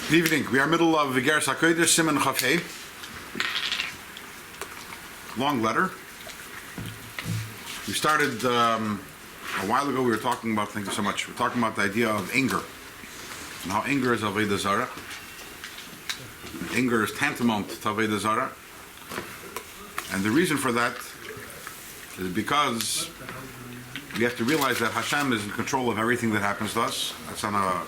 Good evening. We are middle of Iggeres HaKodesh, Siman Chafei. Long letter. We started a while ago. We were talking about. Thank you so much. We're talking about the idea of anger and how anger is Avodah Zarah. Anger is tantamount to Avodah Zarah, and the reason for that is because we have to realize that Hashem is in control of everything that happens to us. That's on a,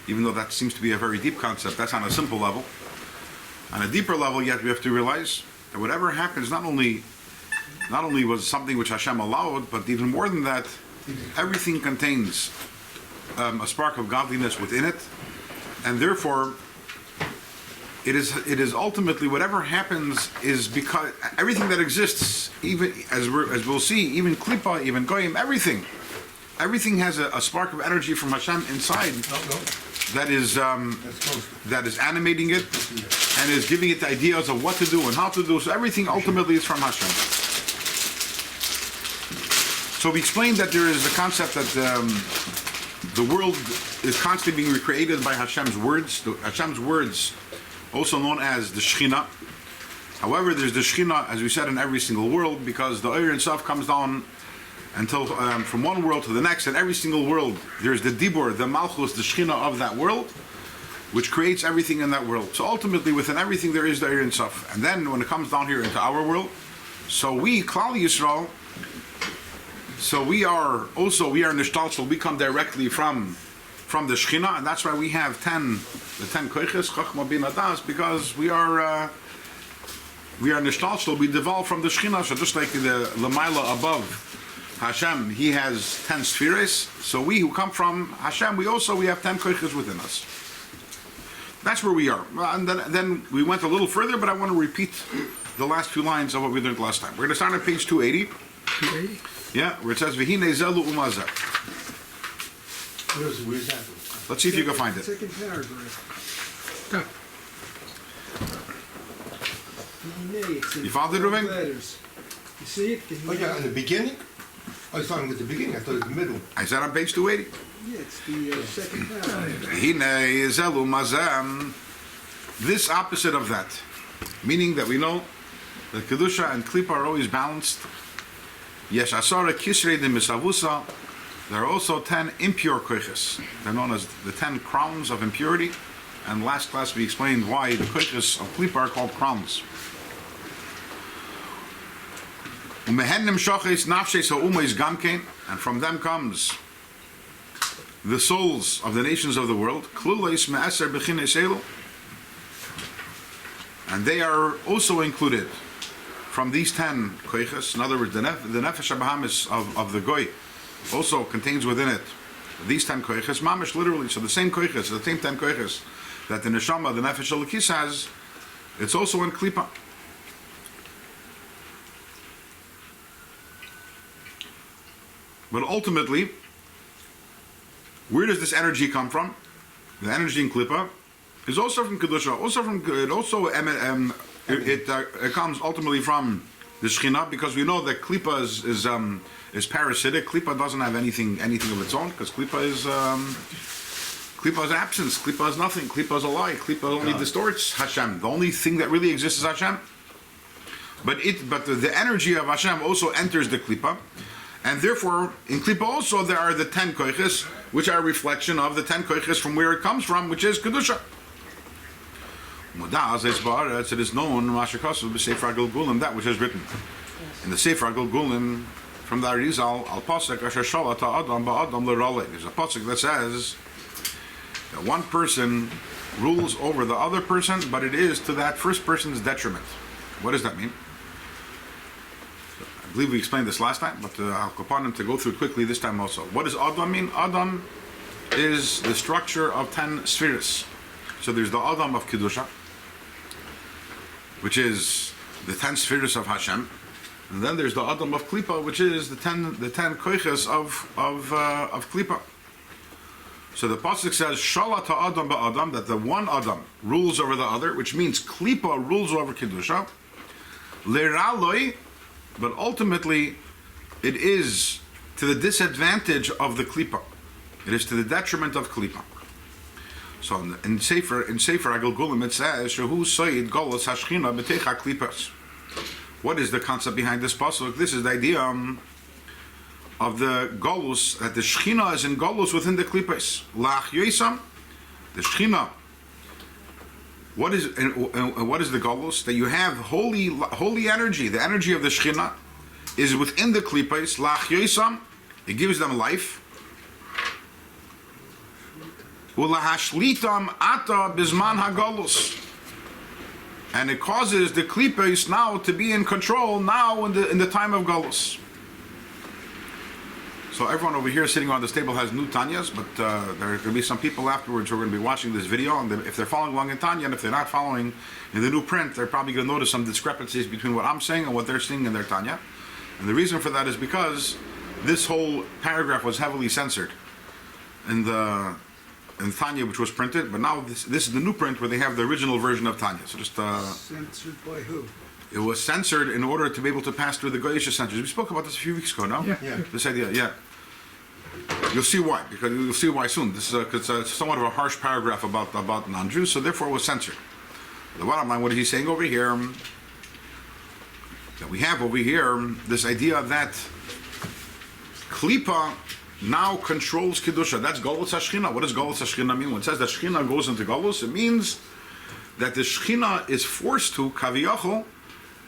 even though that seems to be a very deep concept, that's on a simple level. On a deeper level, yet we have to realize that whatever happens not only was something which Hashem allowed, but even more than that, everything contains a spark of godliness within it, and therefore it is ultimately whatever happens is because everything that exists, even as we'll see, even Klippa, even Goyim, everything has a spark of energy from Hashem inside that is animating it and is giving it the ideas of what to do and how to do. So everything ultimately is from Hashem. So we explained that there is the concept that the world is constantly being recreated by Hashem's words. Hashem's words, also known as the Shechina. However, there's the Shechina, as we said, in every single world, because the Oyer itself comes down until from one world to the next, and every single world there's the Dibur, the Malchus, the Shechina of that world, which creates everything in that world. So ultimately, within everything there is the Oyer itself. And then when it comes down here into our world, so we, Klal Yisrael, we are Nishtalshel, we come directly from the Shechina, and that's why we have the 10 koiches, Chochma Bin Adas, because we are Nishtalshel, we devolve from the Shechina. So just like the Lamaila above Hashem, he has 10 spheres. So we who come from Hashem, we have 10 koiches within us. That's where we are. And then we went a little further, but I want to repeat the last few lines of what we learned last time. We're going to start on page 280. 280? Yeah, where it says, V'hinei zelu umazeh. Where's that? Let's see if you can find it. Second paragraph. You found it, Ruben? Letters. You see it? Oh yeah, in the beginning? I was talking at the beginning, I thought it was the middle. Is that on page 280? Yeah, it's the second paragraph. V'hinei zelu umazeh. This opposite of that, meaning that we know that Kedusha and Klippa are always balanced. Yesh asara kisrei de misavusa. There are also 10 impure koiches. They're known as the 10 crowns of impurity. And last class we explained why the koiches of Klippa are called crowns. And from them comes the souls of the nations of the world. And they are also included from these 10 koiches. In other words, the nefesh habahamis of the goy also contains within it these 10 koiches, mamish, literally. So the same koiches, the same 10 koiches that the neshama, the nefesh elokis has, it's also in Klippa. But ultimately, where does this energy come from? The energy in Klippa is also from Kedusha, it comes ultimately from the Shechina, because we know that Klippa is parasitic. Klippa doesn't have anything of its own, because Klippa is absence. Klippa is nothing. Klippa is a lie. Klippa only distorts Hashem. The only thing that really exists is Hashem. But the energy of Hashem also enters the Klippa, and therefore in Klippa also there are the 10 koiches, which are a reflection of the 10 koiches from where it comes from, which is Kedusha. It is known that which is written in the Sefer Gilgulim from the Arizal al Pasuk Asher Shalata Adam Ba'Adam L'Raleh. There's a pasuk that says that one person rules over the other person, but it is to that first person's detriment. What does that mean? I believe we explained this last time, but I'll go upon him to go through it quickly this time also. What does Adam mean? Adam is the structure of 10 spheres. So there's the Adam of Kedusha, which is the 10 spheres of Hashem, and then there's the Adam of Klippa, which is the 10 koiches of Klippa. So the pasuk says Shalata Adam ba'Adam, that the one Adam rules over the other, which means Klippa rules over Kedusha. Le'raloi, but ultimately it is to the disadvantage of the Klippa. It is to the detriment of Klippa. So in Sefer Agil Gulim it says, Shehu Soid Golos Hashchina B'Techa Klipas. What is the concept behind this pasuk? This is the idea of the Golus, that the Shechina is in Golus within the Klipas. Lach Yosam, the Shechina. What is the Golus? That you have holy energy. The energy of the Shechina is within the Klipas. Lach Yosam, it gives them life. Ulahashlitam ata bizman hagolus, and it causes the klipos now to be in control now in the time of golus. So everyone over here sitting on this table has new Tanyas, but there are going to be some people afterwards who are going to be watching this video, and if they're following along in Tanya, and if they're not following in the new print, they're probably going to notice some discrepancies between what I'm saying and what they're seeing in their Tanya. And the reason for that is because this whole paragraph was heavily censored in Tanya, which was printed, but now this is the new print where they have the original version of Tanya. So just Censored by who? it was censored in order to be able to pass through the Goyish censors. We spoke about this a few weeks ago, no? Yeah. This idea, yeah. You'll see why, because you'll see why soon. This is it's somewhat of a harsh paragraph about non-Jews, so therefore it was censored. The bottom line, what is he saying over here? That we have over here this idea that Klipa now controls Kedusha. That's Golus HaShechina. What does Golus HaShechina mean? When it says that Shechina goes into Golus, it means that the Shechina is forced to, Kaviyachol,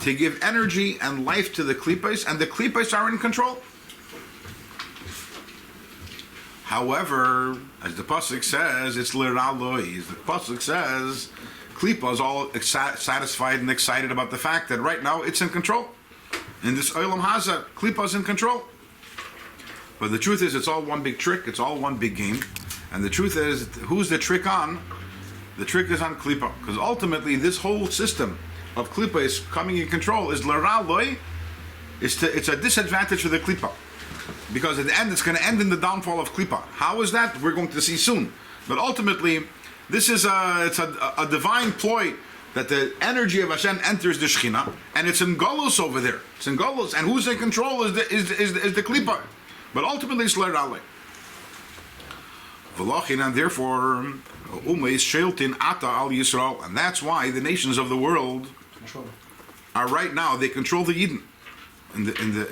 to give energy and life to the Klipos, and the Klipos are in control. However, as the Pasuk says, it's L'Ra'loi. The Pasuk says, Klipa is all satisfied and excited about the fact that right now it's in control. In this Olam Haza, Klipa is in control. But the truth is, it's all one big trick. It's all one big game. And the truth is, who's the trick on? The trick is on Klipa. Because ultimately, this whole system of Klipa is coming in control is L'Ra'loi. It's a disadvantage for the Klipa. Because at the end, it's going to end in the downfall of Klipa. How is that? We're going to see soon. But ultimately, this is a divine ploy that the energy of Hashem enters the Shechina, and it's in Golus over there. It's in Golus, and who's in control is the Klipa. But ultimately, it's L'Ra'loi. V'lachin, and therefore, Umeis Sheiltin Ata Al Yisrael, and that's why the nations of the world are right now, they control the Yidden. In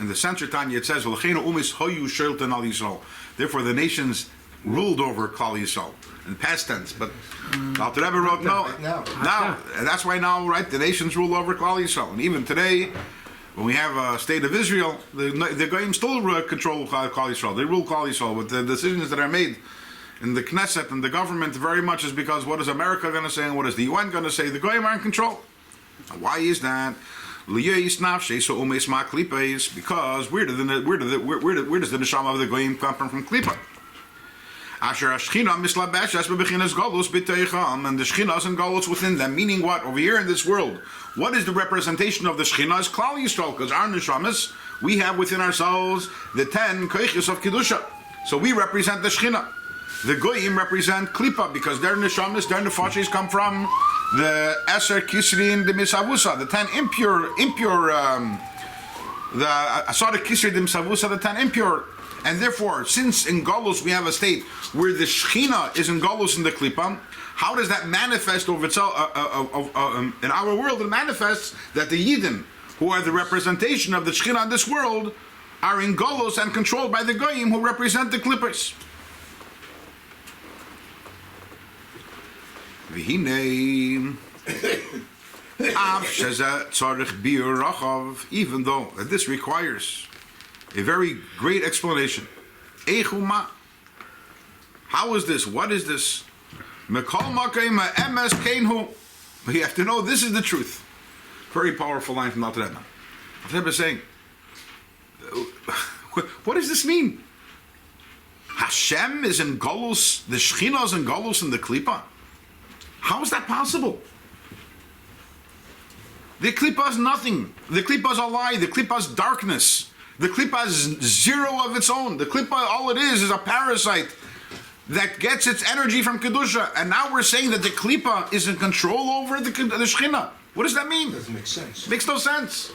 the center Tanya it says, "V'lachenu Umeis Hoyu Sheiltin Al Yisrael." Therefore, the nations ruled over Klal Yisrael in past tense. But Alter Rebbe wrote now, and that's why now, right? The nations rule over Klal Yisrael, and even today, when we have a state of Israel, the Goyim still control Klal Yisrael. They rule Klal Yisrael, but the decisions that are made in the Knesset and the government very much is because what is America going to say and what is the UN going to say? The Goyim are in control. Now, why is that? Because where does the neshama of the Goyim come from Klipa? And the Shechina is in Golus within them, meaning what? Over here in this world, what is the representation of the Shechina? Is Klal Yisrael, because our neshamas, we have within ourselves the 10 koiches of Kedusha. So we represent the Shechina. The Goyim represent Klipa, because their neshamas, their nefashis come from the Eser Kisrin de Misavusa, the 10 impure, the Asara Kisrin de Misavusa, the 10 impure. And therefore, since in Golus we have a state where the Shechina is in Golus in the Klipa, how does that manifest over itself in our world? It manifests that the Yidden, who are the representation of the Shechina in this world, are in Golus and controlled by the Goyim, who represent the Klippos. Even though this requires a very great explanation. How is this? What is this? But you have to know this is the truth. Very powerful line from Alter Rebbe. Alter Rebbe is saying, what does this mean? Hashem is in Golus, the Shechina is in Golus in the Klipa. How is that possible? The Klipa is nothing. The Klipa is a lie. The Klipa is darkness. The Klipa is zero of its own. The Klipa, all it is a parasite that gets its energy from Kedusha. And now we're saying that the Klipa is in control over the Shechina. What does that mean? Doesn't make sense. Makes no sense.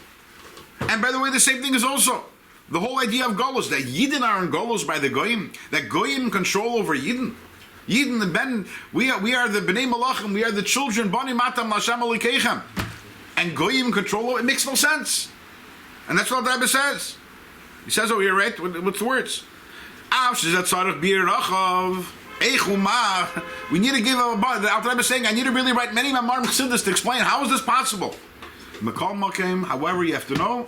And by the way, the same thing is also the whole idea of Golos, that Yidden are in Golos by the Goyim, that Goyim control over Yidden. Yidden and Ben, we are the Bnei Malachim, we are the children, Bani Matam Hashem Alikechem. And Goyim control it makes no sense. And that's what the Rebbe says. He says over here, right? What's the words? We need to give a the Alter Rebbe is saying, I need to really write many Mamar Chassidus to explain how is this possible. However, you have to know.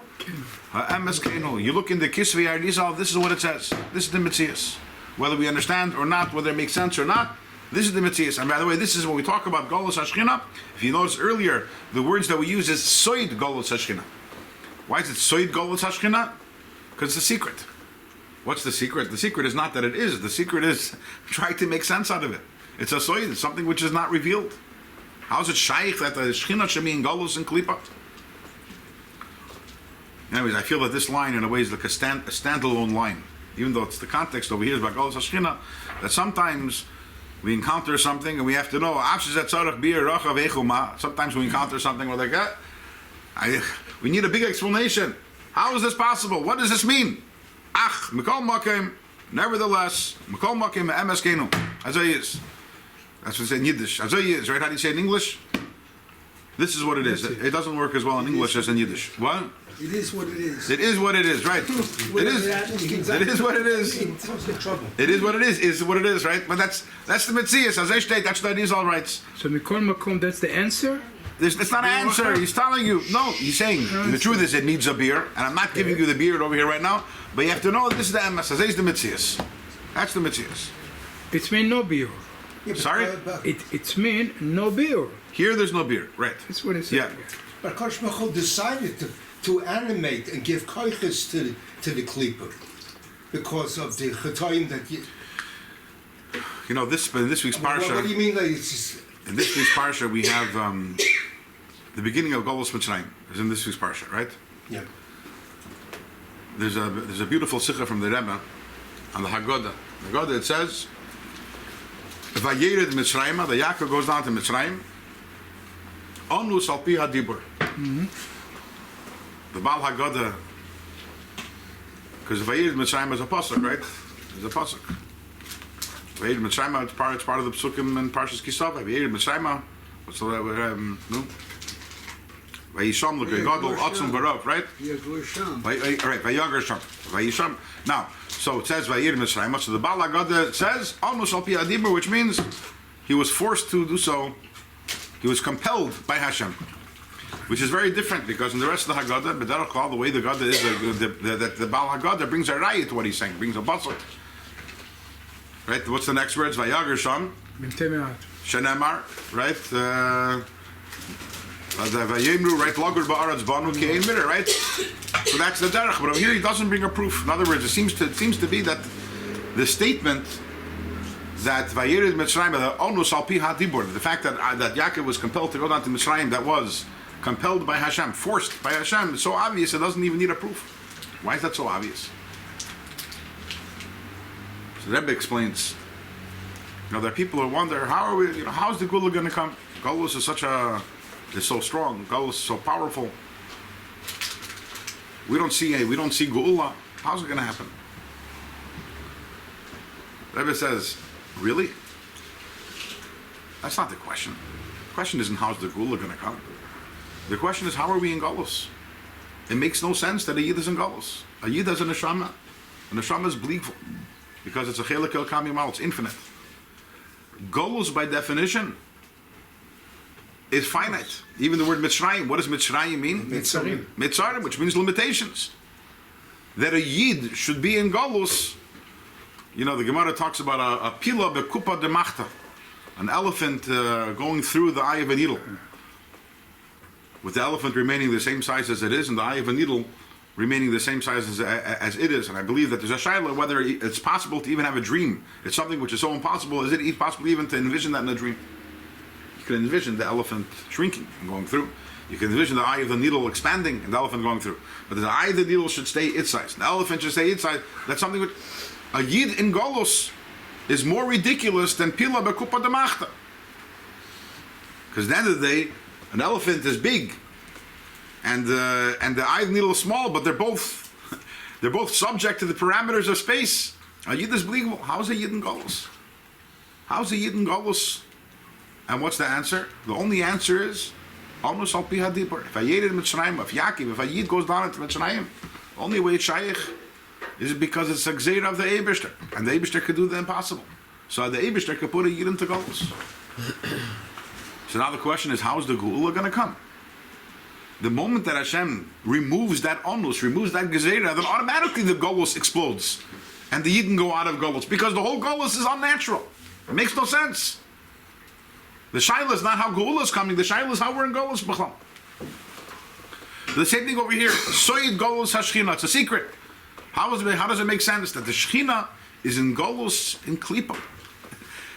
You look in the Kisvei Arizal, this is what it says. This is the Metzias. Whether we understand or not, whether it makes sense or not, this is the Metzias. And by the way, this is when we talk about Golus HaShechina. If you notice earlier, the words that we use is Soid Golus HaShechina. Why is it Soid Golus HaShechina? Because it's a secret. What's the secret? The secret is not that it is. The secret is trying to make sense out of it. It's a Soid. It's something which is not revealed. How is it Shaykh that the Shechina should be in Golus and Klippa? Anyways, I feel that this line in a way is like a standalone line. Even though it's the context over here is about Golus HaShechina, that sometimes we encounter something and we have to know. Sometimes we encounter something we're like, we need a big explanation. How is this possible? What does this mean? Mikol Makim, nevertheless, Mikol Makim Emeskenu. Azay is. That's what it's in Yiddish. Azay is, right? How do you say it in English? This is what it is. It doesn't work as well in English as in Yiddish. What? It is what it is. It is what it is, right? It is. It is what it is. It is what it is what it is, right? But that's the Metzias. As I state, that's the Arizal writes. So Mikol Makom, that's the answer? It's not an answer. He's telling you. No, he's saying the truth is it needs a beer, and I'm not giving you the beer over here right now. But you have to know this is the Emes. As is the Metzias. That's the Metzias. It's mean no beer. Sorry? It's mean no beer. Here there's no beer, right? That's what it says. Yeah. But Kosh Baruch decided to animate and give koiches to the Klippa because of the Chatoim that you... You know, this in this week's Parsha... What do you mean? Like, it's just... In this week's Parsha, we have the beginning of Golus Mitzrayim. Is in this week's Parsha, right? Yeah. There's a beautiful sikha from the Rebbe on the HaKodesh. The HaKodesh, it says, Vayered Mitzrayim, the Yaakov goes down to Mitzrayim, Onu Salpi HaDibur. The Baal HaKodesh, because Vayered Mitzrayim is a pasuk, right? It's a pasuk. Vayered Mitzrayim, it's part of the psukim and Parshas Kisava. Vayered Mitzrayim, what's the no? Vayisham l'gegadol atzum barav, right? Yagusham. Right, Vayagasham, Vayisham. Now, so it says Vayered Mitzrayim. So the Baal HaKodesh says almost al pi adibur, which means he was forced to do so. He was compelled by Hashem, which is very different because in the rest of the Haggadah, B'derech Klal, the way the Haggadah is, the Baal HaKodesh brings a raya to what he's saying, brings a basar. Right? What's the next words? Vayagersham, Shenemar, right? Vayemru, right? Lagur ba'aretz banu ke'ein mirror, right? So that's the derech. But over here he doesn't bring a proof. In other words, it seems to be that the statement that Vayered Mitzrayim, the onus al pi hadibur, the fact that Yaakov was compelled to go down to Mitzrayim, that was compelled by Hashem, forced by Hashem, it's so obvious it doesn't even need a proof. Why is that so obvious? So the Rebbe explains. There are people who wonder, how is the Gula going to come? Golus is is so strong. Golus is so powerful. We don't see Geula. How's it going to happen? The Rebbe says, really? That's not the question. The question isn't how's the Geula going to come. The question is, how are we in Golus? It makes no sense that a Yid is in Golus. A Yid has a neshama. A neshama is bleakful because it's a chelik el kamimal. It's infinite. Golus, by definition, is finite. Even the word Mitzrayim, what does Mitzrayim mean? Mitzarim. Mitzarim, which means limitations. That a Yid should be in Golus. The Gemara talks about a pila bekupa de machta, an elephant going through the eye of a needle, with the elephant remaining the same size as it is, and the eye of a needle remaining the same size as it is. And I believe that there's a shaila whether it's possible to even have a dream. It's something which is so impossible. Is it possible even to envision that in a dream? You can envision the elephant shrinking and going through. You can envision the eye of the needle expanding and the elephant going through. But the eye of the needle should stay its size. The elephant should stay its size. That's something which a Yid in Golus is more ridiculous than Pila Bekupa de Machta. Because at the end of the day, an elephant is big and the eye of the needle is small, but they're both subject to the parameters of space. A Yid is believable. How is a Yid in Golus? How's the Yidden Golus? And what's the answer? The only answer is almost al pi hadibur. If I Yid in Mitzrayim, if Yaakov, if a Yid goes down into Mitzrayim, the only way it's shaykh is because it's a gzeir of the Eibishter, and the Eibishter could do the impossible. So the Eibishter could put a Yid into Golus. So now the question is, how is the Geula going to come? The moment that Hashem removes that onus, removes that gezerah, then automatically the Golus explodes. And the Yidden go out of Golus. Because the whole Golus is unnatural. It makes no sense. The Shaila is not how Geula is coming. The Shaila is how we're in Golus. B'chlam. The same thing over here. Soyid Golus HaShechina. It's a secret. How does it make sense that the Shechina is in Golus in Klippa?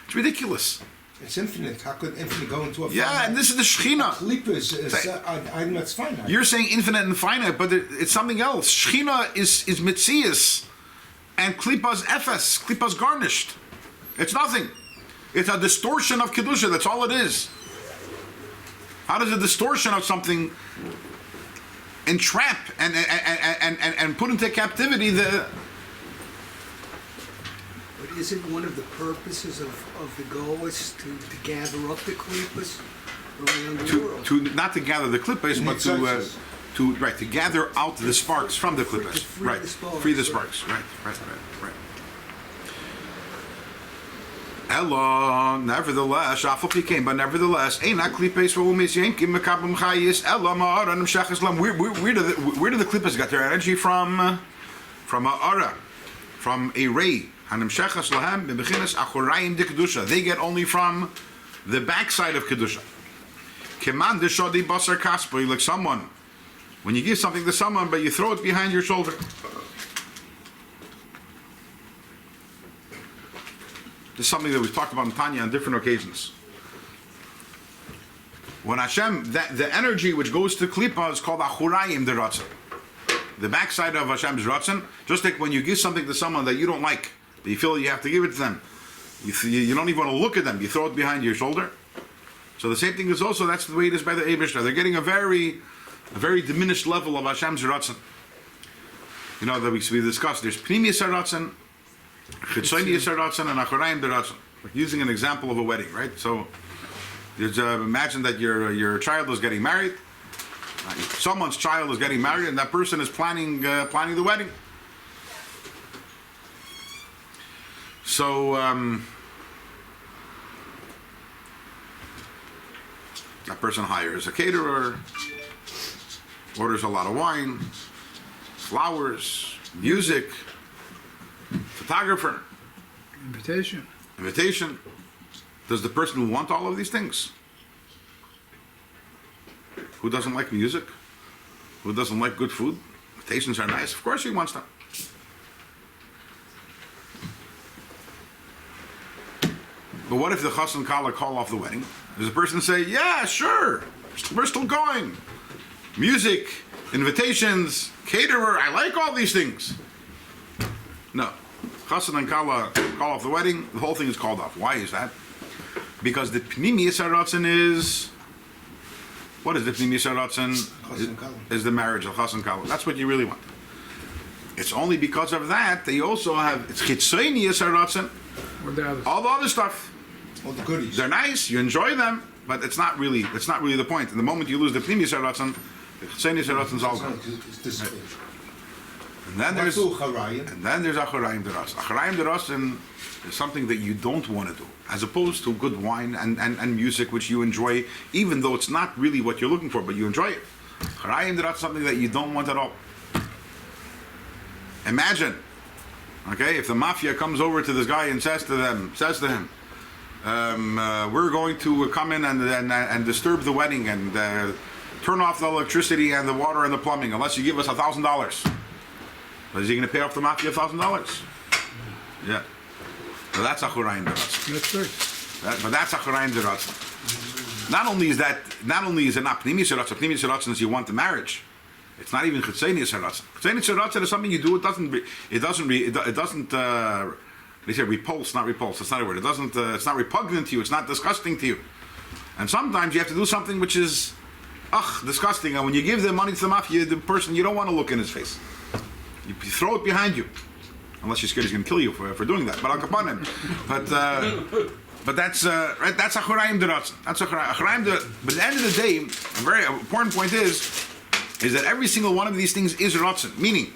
It's ridiculous. It's infinite. How could infinite go into a finite? Yeah, and this is the Shechina. Klippa is item that's finite. You're saying infinite and finite, but it's something else. Shechina is Mitzias, and Klippa's Ephes. Klippa's garnished. It's nothing. It's a distortion of Kedusha. That's all it is. How does a distortion of something entrap and put into captivity the... But isn't one of the purposes of the goal is to gather up the klippas around the world? To not to gather the klippas, but to gather out the sparks from the klippas. Right. Free the sparks. Right. Ella, nevertheless, but nevertheless, where do the klippas get their energy from? From a ara, from a ray. They get only from the backside of Kedusha. Like someone, when you give something to someone, but you throw it behind your shoulder. This is something that we've talked about in Tanya on different occasions. When Hashem, the energy which goes to Klippa is called Achurayim de Ratzon. The backside of Hashem's Ratzon, just like when you give something to someone that you don't like, but you feel you have to give it to them. You don't even want to look at them. You throw it behind your shoulder. So the same thing is also, that's the way it is by the Eibishter. They're getting a very diminished level of Hashem's Ratzon. You know, that we discussed, there's Pnimiyas HaRatzon, Chitzoniyas HaRatzon, and Achorayim HaRatzon. Like using an example of a wedding, right? So imagine that your child is getting married. Someone's child is getting married, and that person is planning the wedding. So that person hires a caterer, orders a lot of wine, flowers, music, photographer, invitation. Does the person want all of these things? Who doesn't like music? Who doesn't like good food? Invitations are nice. Of course he wants them. But what if the chas and kala call off the wedding? Does the person say, yeah, sure, we're still going. Music, invitations, caterer, I like all these things. No. Chas and kala call off the wedding, the whole thing is called off. Why is that? Because the Pnimiyas HaRatzon is... What is the Pnimiyas HaRatzon? Is the marriage of chas and kala. That's what you really want. It's only because of that they also have... It's Chitzoniyas HaRatzon. All the other stuff. All the goodies. They're nice, you enjoy them, but it's not really the point. And the moment you lose the Pnimiyas HaRatzon, the Chitzoniyas HaRatzon is all gone. And then there's Achorayim Deras. Achorayim Derasin is something that you don't want to do, as opposed to good wine and music which you enjoy, even though it's not really what you're looking for, but you enjoy it. Achorayim Deras is something that you don't want at all. Imagine, okay, if the mafia comes over to this guy and says to him, we're going to come in and disturb the wedding and turn off the electricity and the water and the plumbing unless you give us $1,000. Is he going to pay off the mafia $1,000? Yeah. So that's Achorayim Deras. That's right. But that's Achorayim Deras. Not only is it not Pnimiyas HaRatzon. Pnimiyas HaRatzon is you want the marriage. It's not even Chitzoniyas HaRatzon. Chitzoniyas HaRatzon is something you do. It doesn't. They say repulse, not repulse. That's not a word. It doesn't. It's not repugnant to you. It's not disgusting to you. And sometimes you have to do something which is, disgusting. And when you give the money to the mafia, the person, you don't want to look in his face. You throw it behind you, unless you're scared he's going to kill you for doing that. But I'll come on him. But But that's right. That's Achorayim Deratzon. That's Achorayim. But at the end of the day, a very important point is that every single one of these things is Ratzon. Meaning,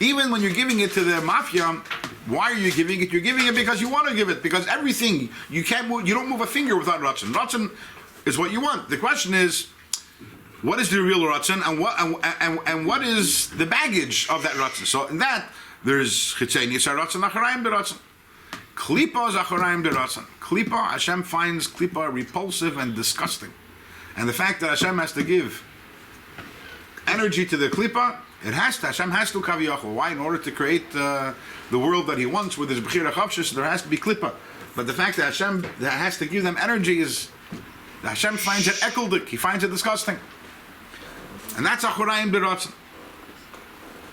even when you're giving it to the mafia, why are you giving it? You're giving it because you want to give it. Because everything you can't move, you don't move a finger without Ratzon. Ratzon is what you want. The question is, what is the real Ratzon, and what is the baggage of that Ratzon? So in that, there's Chitzenius Ratzon, Achorayim Deratzon. Klipa is Achorayim Deratzon. Klipa, Hashem finds Klipa repulsive and disgusting. And the fact that Hashem has to give energy to the Klipa, Hashem has to Kaviyachol. Why? In order to create the world that He wants with His Bechira Chavshis, there has to be Klipa. But the fact that Hashem has to give them energy is, Hashem finds it ekeldik. He finds it disgusting. And that's Achorayim Deratzon.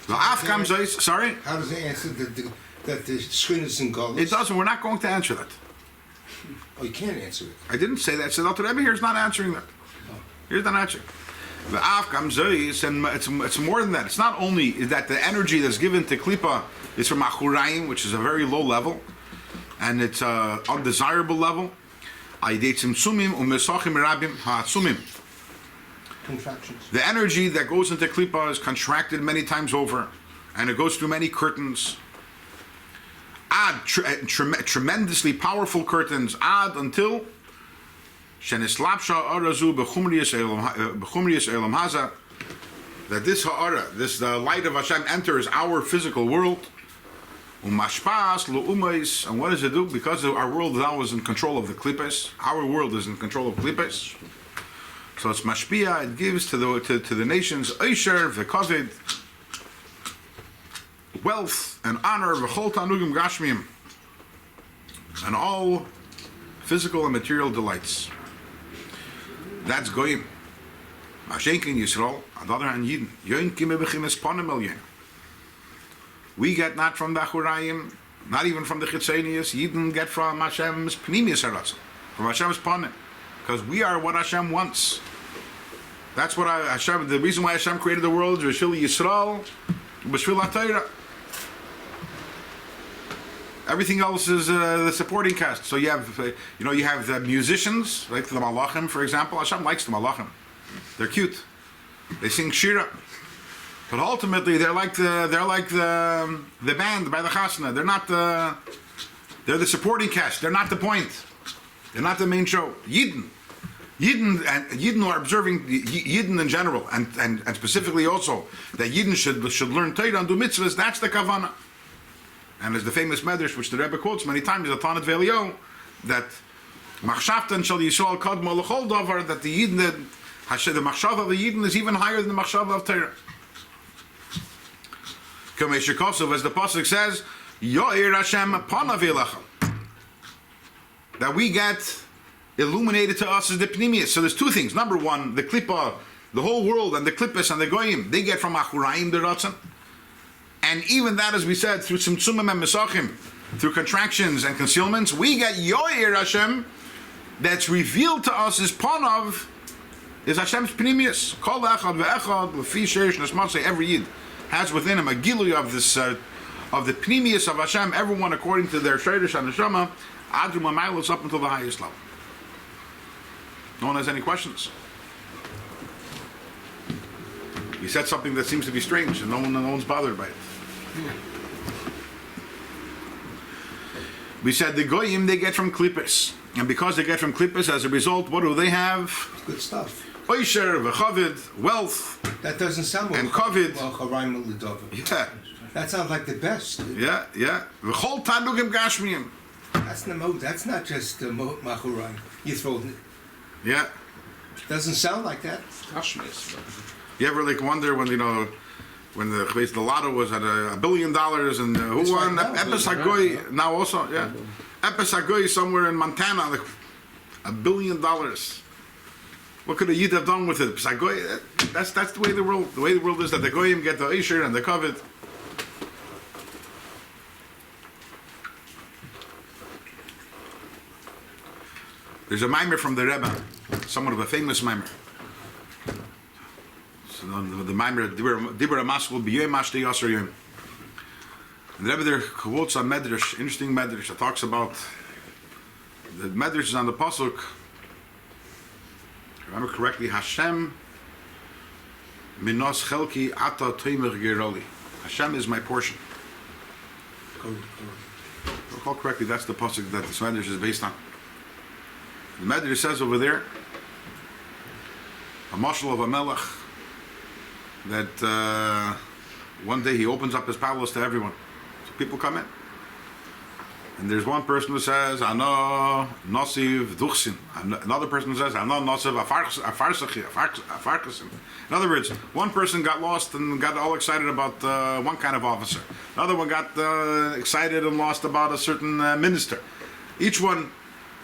The Afkam Zeis, sorry? How does it answer that the screen is in Golis? It doesn't. We're not going to answer that. Oh, you can't answer it. I didn't say that. I said, Dr. Rebbe here is not answering that. Here's not answering. The Afkam Zeis, and it's more than that. It's not only that the energy that's given to Klipa is from Achorayim, which is a very low level, and it's an undesirable level. Contractions. The energy that goes into Klipa is contracted many times over, and it goes through many curtains. Tremendously powerful curtains, until that this ha'ara, the light of Hashem enters our physical world. And what does it do? Because our world now is in control of the klippos. Our world is in control of klippos. So it's mashpia. It gives to the nations Eisher, v'kovid, wealth and honor, v'chol tanugim gashmim, and all physical and material delights. That's goyim. Mashenkin Yisrael. On the other hand, Yidden. Yoin kime b'chimes ponim el yin. We get not from the Achorayim, not even from the Chitzenius. Yidden get from Hashem's Pnimius Haratzon, from Hashem's Ponim, because we are what Hashem wants. That's what Hashem. The reason why Hashem created the world is Rishil Yisrael, B'Shvil HaTorah. Everything else is the supporting cast. So you have the musicians, like the Malachim, for example. Hashem likes the Malachim. They're cute. They sing Shira. But ultimately, they're like the band by the Chasna. They're the supporting cast. They're not the point. They're not the main show. Yidden are observing Yidden in general, and specifically also that Yidden should learn Torah and do mitzvahs. That's the kavanah. And as the famous medrash, which the Rebbe quotes many times, the Tanat Velio, that machshavtan shal Yisrael kadma l'chol davar, that the Yidden, the machshav of the Yidden is even higher than the machshav of Torah. As the pasuk says, Yoir Hashem panav elecha, that we get illuminated to us as the pnimius. So there's two things. Number one, the klipa, the whole world, and the klippos and the goyim, they get from Achorayim Deratzon. And even that, as we said, through tzimtzumim and mesachim, through contractions and concealments, we get Yoir Hashem, that's revealed to us as panav, is Hashem's pnimius. Kol echad ve'echad l'fi sheish nesmatzei, every yid has within him a gilui of this of the pnimius of Hashem, everyone according to their sheish and neshama, adru mamaylos, up until the highest level. No one has any questions. He said something that seems to be strange, and no one's bothered by it. We said the goyim, they get from klippos, and because they get from klippos, as a result, what do they have? Good stuff. Oisher, v'chavid, wealth. That doesn't sound well. And kovid. Yeah. That sounds like the best. Yeah. V'chol tanugim gashmiyim. That's the mode. That's not just Machurai. You throw it. Yeah. Doesn't sound like that. You ever wonder when the lotto was at $1 billion and who It's won? right now. Epes HaGoy now also, yeah. Epes HaGoy somewhere in Montana, $1 billion. What could a Yid have done with it? That's the way the world is, that the Goyim get the Eisher and the Kovid. There's a mimer from the Rebbe, somewhat of a famous mimer. So the mimer, Dibur HaMaskul B'Yom Mashti Yasser Yom. And the Rebbe there quotes a medrash, interesting medrash, that talks about the Medrash is on the pasuk. If I remember correctly, Hashem minos chelki ata toimer geroli. Hashem is my portion. If I recall correctly, that's the pasuk that the Medrash is based on. The Medrash says over there, a mashal of a melech, that one day he opens up his palace to everyone. So people come in. And there's one person who says, Ano nosiv duchsin. Another person who says, Ano nosiv afarkasim. In other words, one person got lost and got all excited about one kind of officer. Another one got excited and lost about a certain minister. Each one,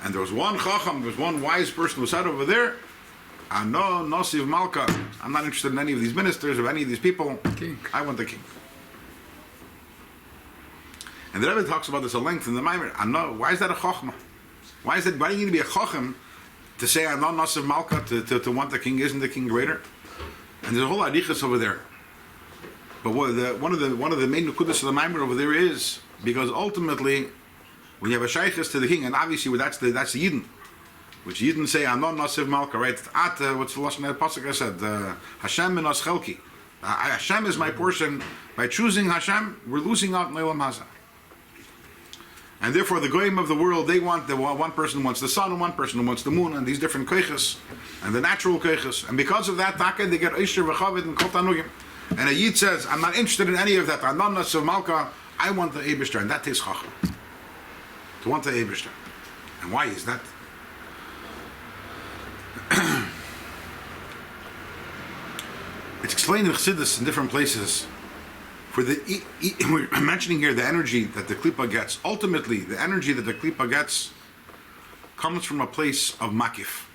and there was one chacham, there was one wise person who said over there, Ano nosiv malka. I'm not interested in any of these ministers or any of these people. King. I want the king. And the Rebbe talks about this at length in the Maimer. Why is that a chokhmah? Why do you need to be a chochem to say Ano nosiv malka, to want the king? Isn't the king greater? And there's a whole adichas over there. But one of the main nukudas of the Maimer over there is because ultimately, when you have a shaykhis to the king, and obviously that's the Yidden, which Yidden say Ano nosiv malka, right? What's the lashon of the pasuk I said? Hashem minos chelki. Hashem is my portion. By choosing Hashem, we're losing out in Olam Hazeh. And therefore, the goyim of the world, they want one person wants the sun, and one person wants the moon, and these different koiches, and the natural koiches. And because of that, they get Eisher v'Chavit and Kol Tanugim. And a Yid says, I'm not interested in any of that. Anan nasiv malka. I want the Eibishter, and that takes chacham. To want the Eibishter. And why is that? It's explained in Chassidus in different places. For we're mentioning here the energy that the klipa gets. Ultimately, the energy that the klipa gets comes from a place of makif.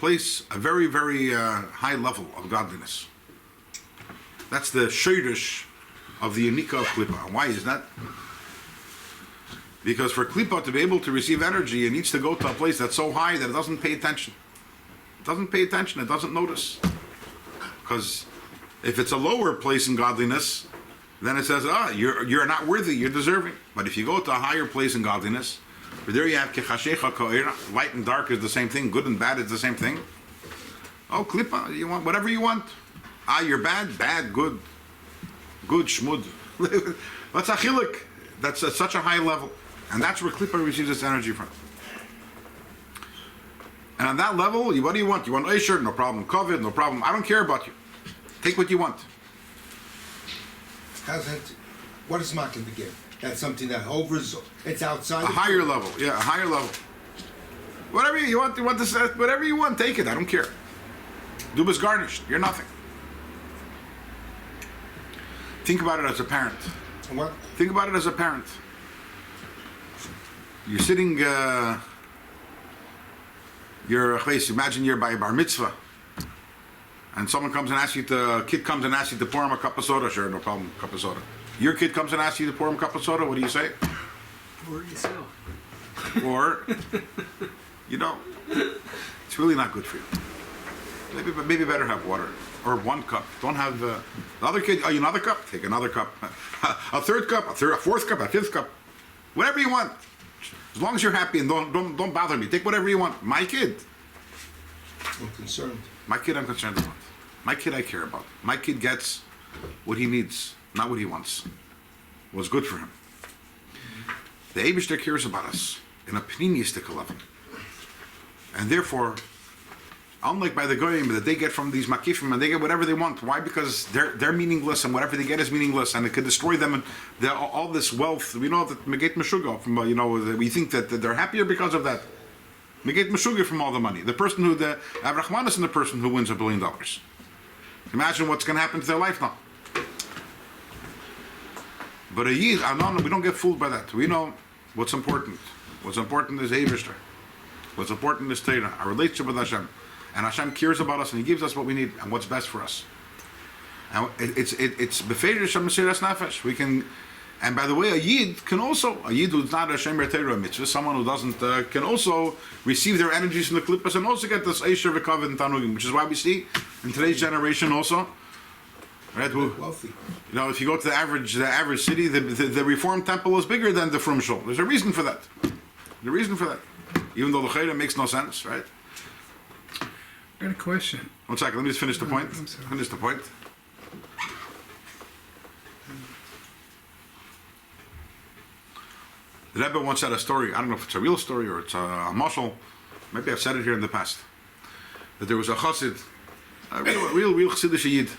A very, very high level of godliness. That's the shayrish of the unika of klipa. Why is that? Because for klipa to be able to receive energy, it needs to go to a place that's so high that it doesn't pay attention. It doesn't pay attention, it doesn't notice. Because if it's a lower place in godliness, then it says, you're not worthy, you're deserving. But if you go to a higher place in godliness, where there you have kechashecha ko'era, light and dark is the same thing, good and bad is the same thing. Oh, klipa, you want whatever you want. You're bad, good, shmud. That's a chilik. That's at such a high level. And that's where klipa receives its energy from. And on that level, what do you want? You want Eisher? No problem. Kovid? No problem. I don't care about you. Take what you want. What does makim begin? That's something that hovers. It's outside. A higher level. Yeah, a higher level. Whatever you want this. Whatever you want, take it. I don't care. Duba's garnished. You're nothing. Think about it as a parent. What? Think about it as a parent. You're sitting. Imagine you're by a bar mitzvah. And someone comes and asks you kid comes and asks you to pour him a cup of soda. Sure, no problem, cup of soda. Your kid comes and asks you to pour him a cup of soda. What do you say? Pour it yourself. Or, it's really not good for you. Maybe better have water. Or one cup. Don't have the other kid. Another cup? Take another cup. A third cup, a fourth cup, a fifth cup. Whatever you want. As long as you're happy and don't bother me. Take whatever you want. My kid. I'm concerned. My kid I'm concerned about. My kid I care about. My kid gets what he needs, not what he wants. What's good for him. The Eibishter cares about us in a pneumistic level. And therefore, unlike by the goyim that they get from these makifim and they get whatever they want. Why? Because they're meaningless and whatever they get is meaningless and it could destroy them and all this wealth. We know that Meget Meshuga from we think that they're happier because of that. Meget Meshuga from all the money. The person who the Avrahman is the person who wins $1 billion. Imagine what's going to happen to their life now. But a Yid, we don't get fooled by that. We know what's important. What's important is Eibishter. What's important is Torah, our relationship with Hashem. And Hashem cares about us and He gives us what we need and what's best for us. And it's befeidish Hashem Mesiras Nefesh. We can, and by the way, a Yid who's not a Shemer Torah mitzvah, someone who doesn't, can also receive their energies from the Klippas and also get this Eisher V'Kavod and Tanugim, which is why we see in today's generation also right? Wealthy. You know, if you go to the average city, the Reformed temple is bigger than the Frum Shul. There's a reason for that. There's a reason for that. Even though the Chayra makes no sense, right? I got a question. 1 second, let me just finish the point. I'm sorry. Finish the point. The Rebbe once said a story, I don't know if it's a real story or it's a mashal, maybe I've said it here in the past, that there was a chassid, a real chassidish yid,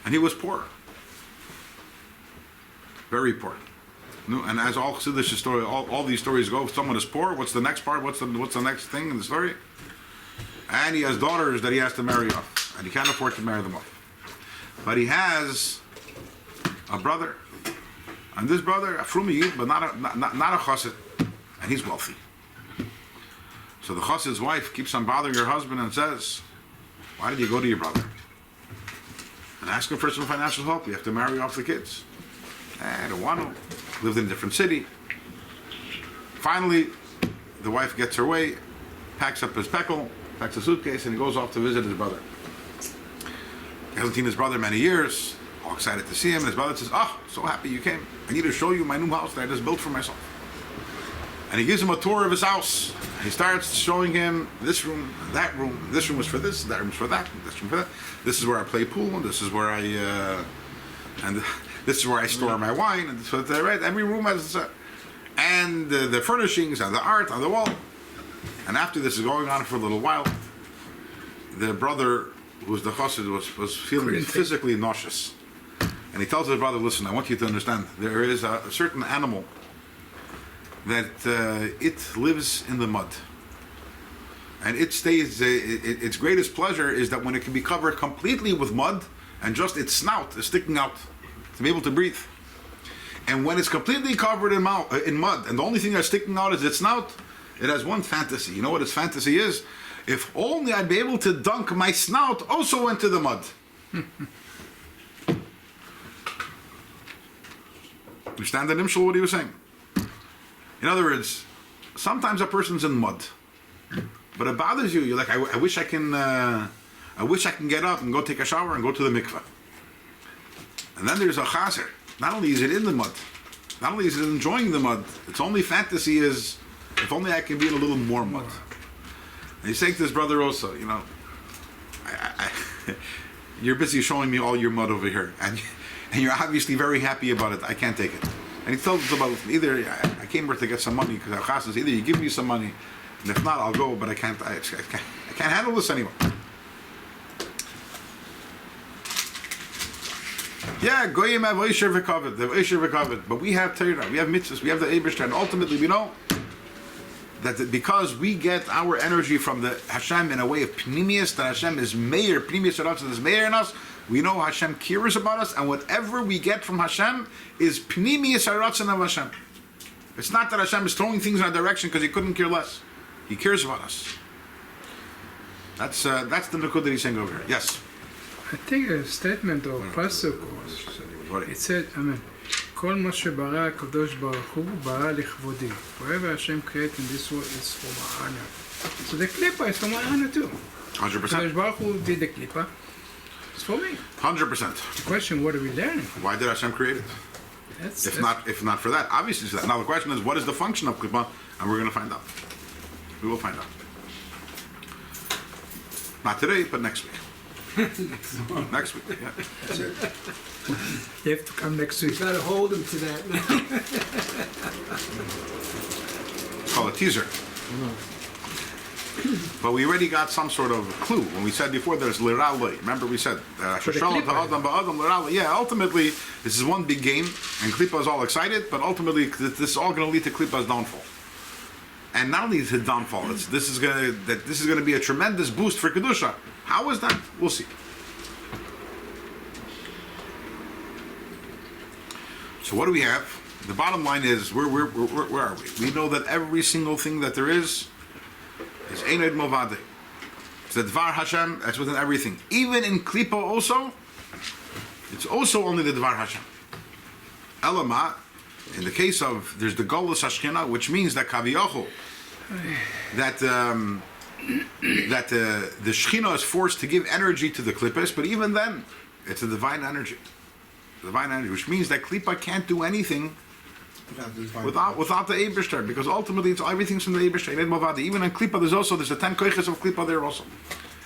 and he was poor. Very poor. No, and as all chassidish story, all these stories go, if someone is poor, what's the next part, what's the next thing in the story? And he has daughters that he has to marry off, and he can't afford to marry them off. But he has a brother, and this brother, a Frumi Yid, but not a chassid, and he's wealthy. So the chassid's wife keeps on bothering her husband and says, "Why did you go to your brother and ask him for some financial help? You have to marry off the kids." I don't want to. Lived in a different city. Finally, the wife gets her way, packs up his peckle, packs a suitcase, and he goes off to visit his brother. He hasn't seen his brother many years, all excited to see him, and his brother says, "Oh, so happy you came. I need to show you my new house that I just built for myself." And he gives him a tour of his house. He starts showing him this room, that room. This room was for this, that room's for that, this room for that. This is where I play pool, and this is where this is where I store my wine, and so right. Every room has, and the furnishings and the art on the wall. And after this is going on for a little while, the brother, who was the chassid, was feeling physically nauseous. And he tells his brother, "Listen, I want you to understand, there is a certain animal that it lives in the mud. And it stays, its greatest pleasure is that when it can be covered completely with mud, and just its snout is sticking out to be able to breathe. And when it's completely covered in mud, and the only thing that's sticking out is its snout, it has one fantasy. You know what its fantasy is? If only I'd be able to dunk my snout also into the mud." Understand the nimshal, what he was saying? In other words, sometimes a person's in mud, but it bothers you. You're like, I wish I can get up and go take a shower and go to the mikveh. And then there's a chaser. Not only is it in the mud, not only is it enjoying the mud, its only fantasy is, if only I can be in a little more mud. And he's saying to his brother also, you know, you're busy showing me all your mud over here, and you're obviously very happy about it. I can't take it. And he tells us about, either I came here to get some money because our chas is either you give me some money, and if not, I'll go. But I can't handle this anymore. Yeah, goyim have oisher v'kavod, they have oisher v'kavod, but we have Torah, we have mitzvahs, we have the Eibishter, and ultimately we know that because we get our energy from the Hashem in a way of pnimius, that Hashem is meir, pnimius aratzon is meir in us. We know Hashem cares about us, and whatever we get from Hashem is pnimius aratzon of Hashem. It's not that Hashem is throwing things in our direction because He couldn't care less. He cares about us. That's the nukud that he's saying over here. Yes. I think a statement of Pasuk was, it said, Amen. כל מה שברא הקדוש ברוך הוא ברא לכבודי. Whatever Hashem created in this world is for my honor. So the klipa is for my honor too. 100%. Kadosh Baruch Hu did the klipa. It's for me. 100%. The question, what are we learning? Why did Hashem create it? If not for that, obviously for that. Now the question is, what is the function of klipa? And we're going to find out. We will find out. Not today, but next week. Next week, yeah. That's it. You have to come next week. You gotta hold him to that now. It's called a teaser. But we already got some sort of clue when we said before there's liralei. Remember we said yeah, ultimately this is one big game and Klippa is all excited, but ultimately this is all going to lead to Klippa's downfall. And not only is it downfall, this is going to be a tremendous boost for Kedusha. How is that? We'll see. So what do we have? The bottom line is, where are we? We know that every single thing that there is Einod Movade. It's the Dvar Hashem, that's within everything. Even in Klippa also, it's also only the Dvar Hashem. Elama, in the case of, there's the Golus Hashchina, which means that Kaviyochu, that the Shechina is forced to give energy to the Klippas, but even then, It's a divine energy. Divine energy, which means that Klippa can't do anything without the Eibishter, because ultimately it's everything's from the Eibishter. Even in Klippa, there's the 10 koiches of Klippa there also.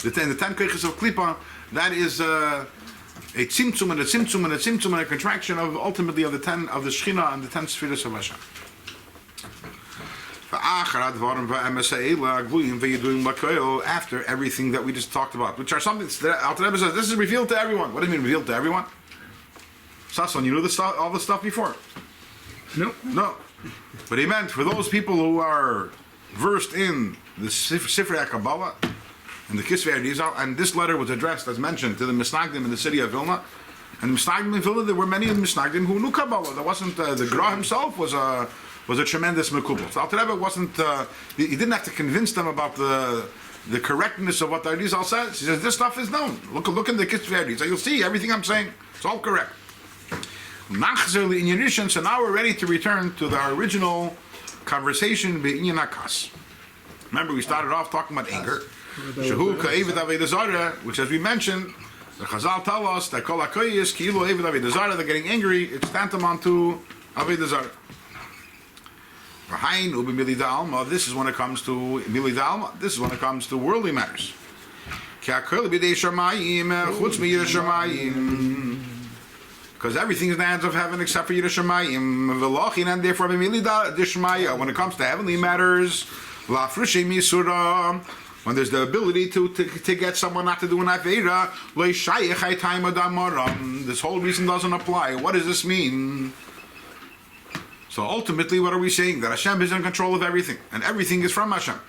The 10 koiches of Klippa, that is a tzimtzum and a tzimtzum and a tzimtzum and a contraction of ultimately of the 10 of the Shechina and the 10 spheres of Hashem. After everything that we just talked about, which are something that Alter Rebbe says, this is revealed to everyone. What do you mean revealed to everyone? Sasson, you knew all the stuff before? No. No. But he meant for those people who are versed in the Sifrei HaKabbalah and the Kisvei Arizal, and this letter was addressed, as mentioned, to the Misnagdim in the city of Vilna. And the Misnagdim in Vilna, there were many of the Misnagdim who knew Kabbalah. There wasn't, the Gra himself was a tremendous mekubal. So Alter Rebbe wasn't, he didn't have to convince them about the correctness of what the Arizal says. He says, this stuff is known. Look in the Kisvei Arizal. You'll see everything I'm saying. It's all correct. So now we're ready to return to our original conversation. Remember, we started off talking about anger, which, as we mentioned, the Chazal tell us that kol hakoyis ki'ilu eved avodah zarah. They're getting angry. It's tantamount to avodah zarah. This is when it comes to milida alma. This is when it comes to worldly matters. Because everything is in the hands of heaven except for Yiras Shamayim, and therefore when it comes to heavenly matters, when there's the ability to get someone not to do an Aveira, this whole reason doesn't apply. What does this mean? So ultimately, what are we saying? That Hashem is in control of everything, and everything is from Hashem.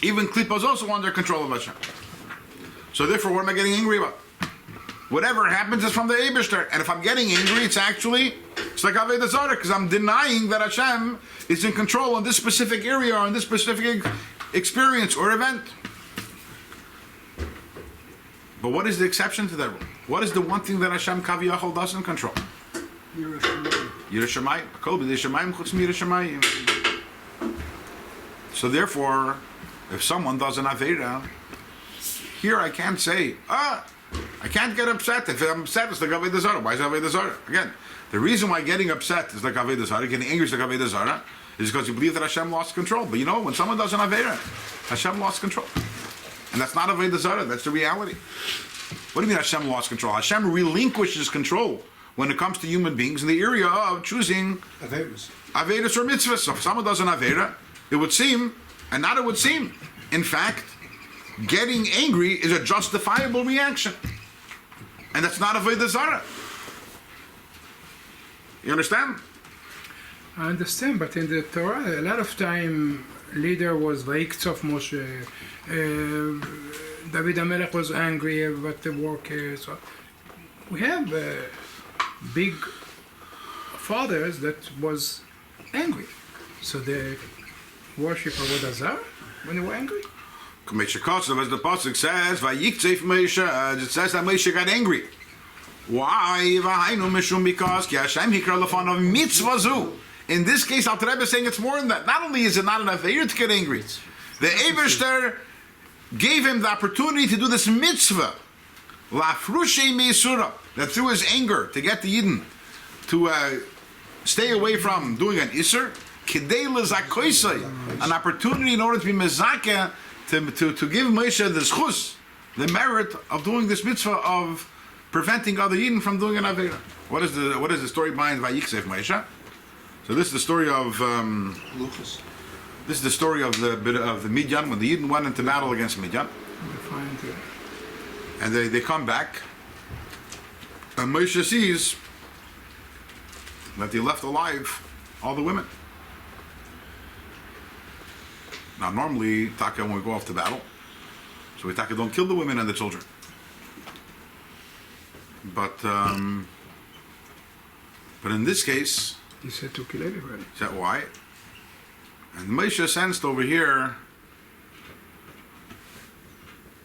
Even Klippa is also under control of Hashem. So therefore, what am I getting angry about? Whatever happens is from the Eibishter. And if I'm getting angry, it's like Avodah Zarah, because I'm denying that Hashem is in control in this specific area or in this specific experience or event. But what is the exception to that rule? What is the one thing that Hashem Kaviyachol doesn't control? Yiras Shamayim. Kol b'dei Shamayim chutz miyiras Shamayim. So therefore, if someone does an Aveira, here I can't say, I can't get upset. If I'm upset, it's like Avodah Zarah. Why is it Avodah Zarah? Again, the reason why getting upset is like Avodah Zarah, getting angry is like Avodah Zarah, is because you believe that Hashem lost control. But you know, when someone does an Aveira, Hashem lost control. And that's not Avodah Zarah, that's the reality. What do you mean Hashem lost control? Hashem relinquishes control when it comes to human beings in the area of choosing Aveiras or mitzvahs. So if someone does an Aveira, it would seem, and not it would seem, in fact, getting angry is a justifiable reaction. And that's not Avodah Zarah. You understand? I understand, but in the Torah, a lot of time, leader was Vaiktzov Moshe, David HaMelech was angry about the workers. So we have big fathers that was angry. So they worship Avodah Zarah when they were angry? As the pasuk says, "Vayiktzef Moshe," it says that Moshe got angry. Why? Because Hashem hikra lefanav mitzvah zu. In this case, Alter Rebbe is saying it's more than that. Not only is it not an aveir to get angry, the Eibishter gave him the opportunity to do this mitzvah, lafrushe meisura, that through his anger to get the Yidden to stay away from doing an iser, kidei lezakoisei, an opportunity in order to be mezakeh. To give Moshe the zchus, the merit of doing this mitzvah of preventing other Yidden from doing an Aveira. What is the story behind Vayiksev Moshe? So this is the story of this is the story of the Midian, when the Yidden went into battle against Midian, and they come back, and Moshe sees that they left alive all the women. Now, normally, Taka, when we go off to battle, so we Taka don't kill the women and the children. But in this case, he said to kill everybody. Is that why? And Moshe sensed over here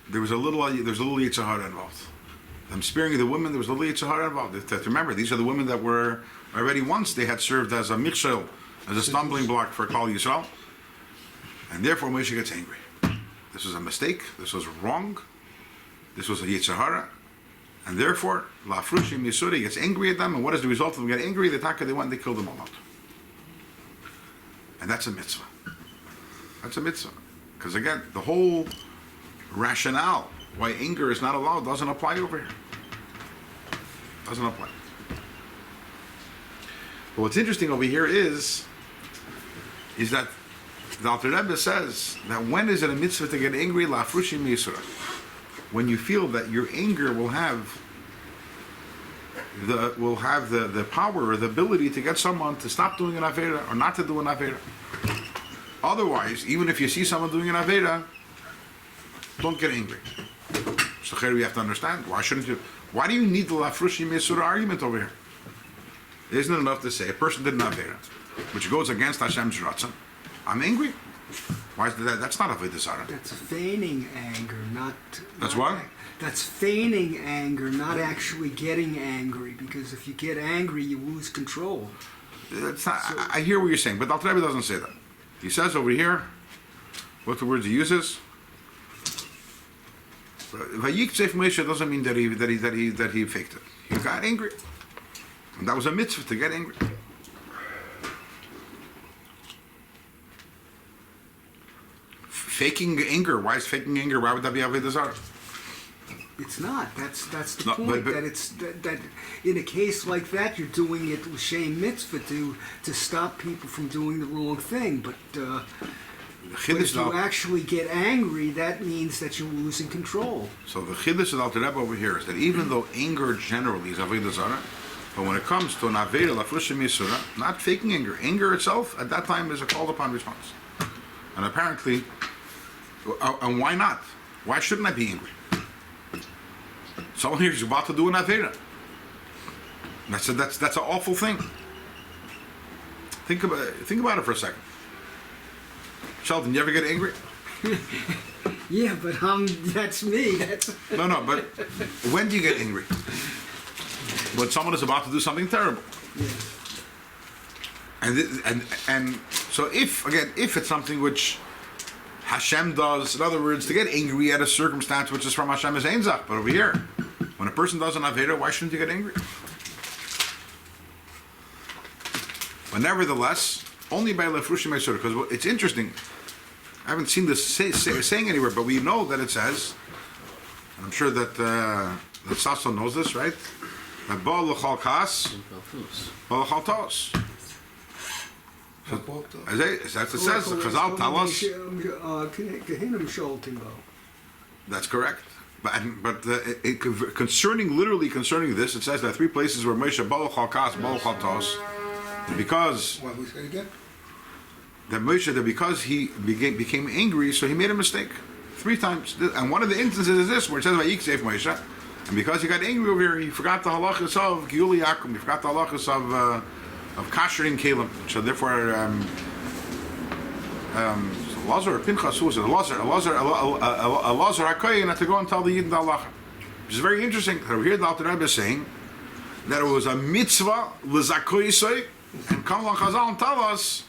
there was a little Yetzer Hara involved. I'm sparing the women. There was a little Yetzer Hara involved. Remember, these are the women that were already once they had served as a michshel, as a stumbling block for Klal Yisrael. And therefore Moshe gets angry. This was a mistake. This was wrong. This was a Yetzer Hara. And therefore, Lafrushim Yisuri gets angry at them, and what is the result of them getting angry? They went and they killed them all out. And that's a mitzvah. That's a mitzvah. Because again, the whole rationale why anger is not allowed doesn't apply over here. Doesn't apply. But what's interesting over here is that the Alter Rebbe says that when is it a mitzvah to get angry? Lafrushim Yisura. When you feel that your anger will have the power or the ability to get someone to stop doing an avera or not to do an avera. Otherwise, even if you see someone doing an avera, don't get angry. So here we have to understand, why shouldn't you? Why do you need the Lafrushim Yisura argument over here? Isn't it enough to say a person did an avera, which goes against Hashem's ratzon? I'm angry. Why is that? That's not avodah zarah. That's feigning anger, not. That's not, what? That's feigning anger, not actually getting angry. Because if you get angry, you lose control. That's not, I hear what you're saying, but Alter Rebbe doesn't say that. He says over here, what the words he uses. Vayiktzef Moshe doesn't mean that he faked it. He got angry, and that was a mitzvah to get angry. Faking anger. Why is faking anger? Why would that be avodah zarah? It's not. That's the No, point. but- that it's that in a case like that, you're doing it l'shem mitzvah to stop people from doing the wrong thing. But if you actually get angry, that means that you're losing control. So the chiddush of Alter Rebbe over here is that even though anger generally is avodah zarah, but when it comes to an avera lafrushim yisura, not faking anger itself at that time is a called upon response. And apparently, and why not? Why shouldn't I be angry? Someone here is about to do an avera. That's an awful thing. Think about it for a second. Sheldon, you ever get angry? Yeah, but that's me. That's No, but when do you get angry? When someone is about to do something terrible. And so if it's something which Hashem does, in other words, to get angry at a circumstance which is from Hashem is ein zach. But over here, when a person does an avera, why shouldn't you get angry? But nevertheless, only by lefrushim eisur, because it's interesting. I haven't seen this saying anywhere, but we know that it says, and I'm sure that Sasso knows this, right? That ba l'chal kas, ba l'chal tos. That's it says. Chazal tell us. That's correct. But concerning this, it says there are three places where Moshe balachal kas, balachal tos, because What was that again? that Moshe, that because he became angry, so he made a mistake 3 times. And one of the instances is this, where it says Vayiktzef Moshe, and because he got angry over here, he forgot the halachas of Giyuli Yakum, he forgot the halachas of kashering kelim. So therefore, Lazar or Pinchas, who was it? Lazar HaKodesh, had to go and tell the Yidden the halacha. Which is very interesting. Over here, the Alter Rebbe is saying that it was a mitzvah l'zakoyisoi, and come along Chazal and tell us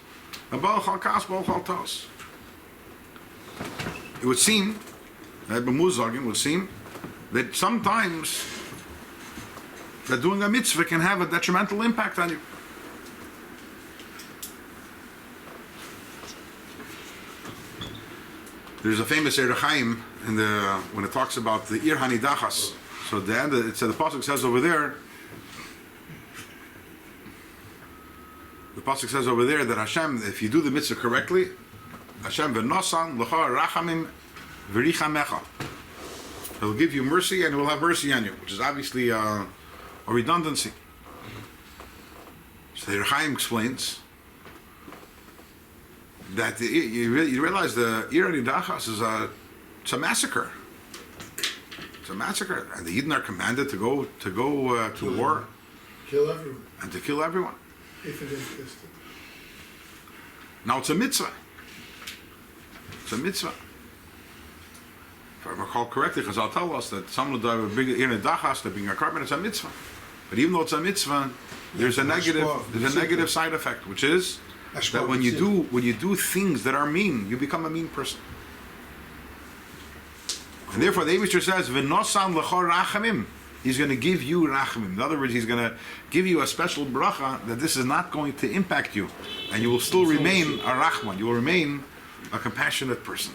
about chalkas, chaltos. It would seem that b'muzagim would seem that sometimes that doing a mitzvah can have a detrimental impact on you. There's a famous Eir Chaim when it talks about the Ir Hanidachas. So the end, the pasuk says over there. The pasuk says over there that Hashem, if you do the mitzvah correctly, Hashem v'nosan l'cha rachamim v'richamecha. He'll give you mercy and He will have mercy on you, which is obviously a redundancy. So the Eir Chaim explains that you realize the Ir Hanidachas is it's a massacre. It's a massacre, and the Yidden are commanded to go to war Kill everyone, and to kill everyone. if it existed. Now it's a mitzvah. It's a mitzvah. If I recall correctly, because I'll tell us that someone will bring Ir Hanidachas to bring a carbon. It's a mitzvah, but even though it's a mitzvah, there's a negative side effect, which is that when you do things that are mean, you become a mean person. And therefore the Eibishter says, V'nosan l'chor rachamim. He's going to give you rachamim. In other words, he's going to give you a special bracha that this is not going to impact you, and you will still remain a rachman. You will remain a compassionate person.